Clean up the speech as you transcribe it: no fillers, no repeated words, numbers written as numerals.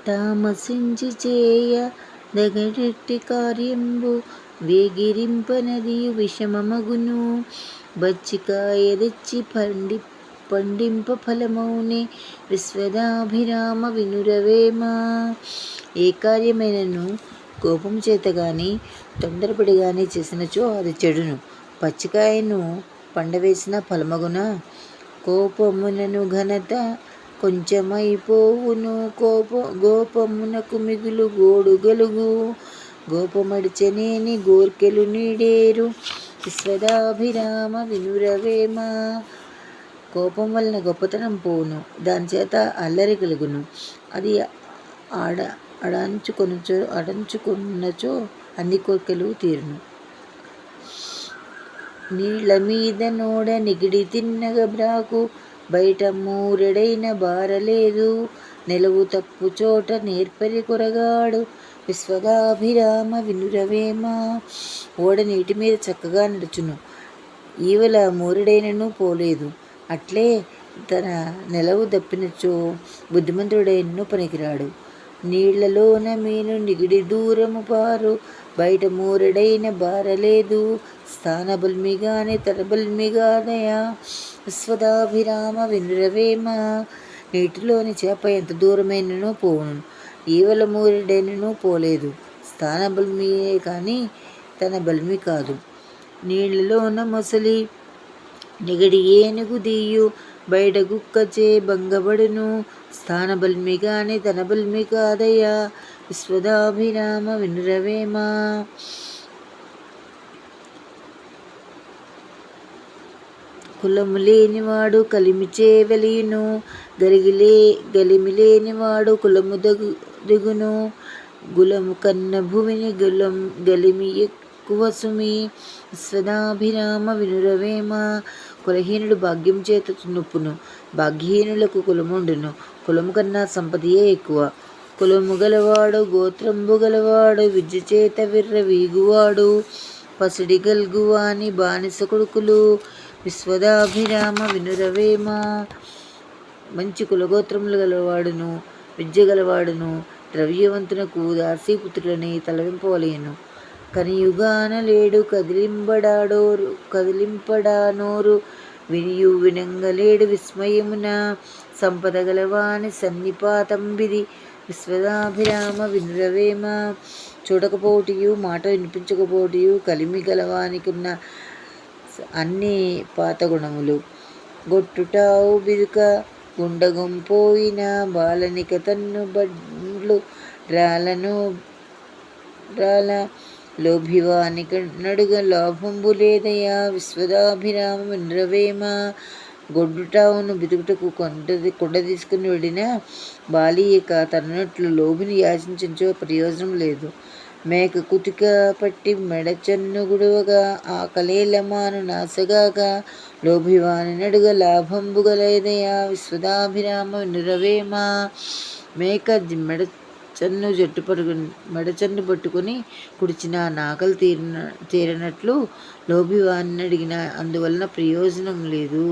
తామసించి చేయ దగడెట్టి కార్యంబు వేగిరింపనదియు విషమమగును. బచ్చికాయ తెచ్చి పండింప ఫలమౌనే విశ్వదాభిరామ వినురవేమ. ఏ కార్యమైనను కోపం చేత గాని తొందరపడి గాని చేసినచో అది చెడును. పచ్చికాయను పండవేసిన ఫలమగున. కోపమునను ఘనత కొంచెమైపోవును. గోపమునకు మిగులు గోడు గలుగు. గోపమడిచెనేని గోర్కెలు నీడేరు విశ్వదాభిరామ వినురవేమ. కోపం వలన గొప్పతనం పోవును, దాని చేత అల్లరి కలుగును. అది అడంచుకున్నచో అన్ని కోర్కెలు తీరును. నీళ్ల మీద నోడ నిగిడి తిన్నగ బ్రాకు బయట మూరెడైన బారలేదు. నిలవు తప్పు చోట నేర్పరి కొరగాడు విశ్వదాభిరామ వినురవేమ. ఓడ నీటి మీద చక్కగా నడుచును, ఈవల మూరెడైనను పోలేదు. అట్లే తన నిలవు దప్పినచో బుద్ధిమంతుడైనను పనికిరాడు. నీళ్లలోన మీను నిగిడి దూరము పారు బయట మూరెడైన బారలేదు. స్థానబల్మిగానే తనబల్మిగాదయా విశ్వదాభిరామ వినురవేమ. నీటిలోని చేప ఎంత దూరమైనను పోవును, ఈవల మూరెడైనను పోలేదు. స్థానబల్మియే కానీ తన బల్మి కాదు. నీళ్లలోన మొసలి నిగడి ఏనుగు దీయు బయట గుక్కచే భంగబడును. స్థానబల్మిగానే తన బల్మి కాదయా విశ్వదాభిరామ వినురవేమ. కులము లేనివాడు కలిమిచే వెలియును. గలిమి లేనివాడు కులము దిగును. గులము కన్న భువిని గలిమి ఎక్కువ సుమి విశ్వదాభిరామ వినురవేమ. కులహీనుడు భాగ్యం చేత నొప్పును, భాగ్యహీనులకు కులముండును. కులము కన్నా సంపదయే ఎక్కువ. కులము గలవాడు గోత్రంబు గలవాడు విద్య చేత విర్ర వీగువాడు. పసిడి గల్గువాని బానిస కొడుకులు విశ్వదాభిరామ వినురవేమ. మంచి కులగోత్రములు గలవాడును విద్య గలవాడును ద్రవ్యవంతునకు దాసీపుత్రులని తలవింపవలయను. కనియుగాన లేడు కదిలింపడానోరు వినియు వినంగలేడు విస్మయమున. సంపద గలవాని సన్నిపాతంబిది విశ్వదాభిరామ వినురవేమ. చూడకపోటియు మాట వినిపించకపోటియు కలిమి గలవానికున్న అన్ని పాతగుణములు. గొట్టుటావు బిదుక గుండగొంపోయిన బాలనిక తన్ను బండ్లు రాల లోభివానిక నడుగ లాభంబు లేదయా విశ్వదాభిరామ వినురవేమ. గొడ్డుటావును బిదుకుటకు కొండ తీసుకుని వెళ్ళిన బాలియక తననట్లు లోభిని యాచించో ప్రయోజనం లేదు. మేక కుతిక పట్టి మెడచన్ను గుడవగా ఆకలేలమాను నాసగాగా లోభివాని నడుగ లాభంబు గలేదయా విశ్వదాభిరామ వినురవేమ. మేక మెడచన్ను పట్టుకుని కుడిచిన నాకలు తీరనట్లు లోభివాని అడిగిన అందువలన ప్రయోజనం లేదు.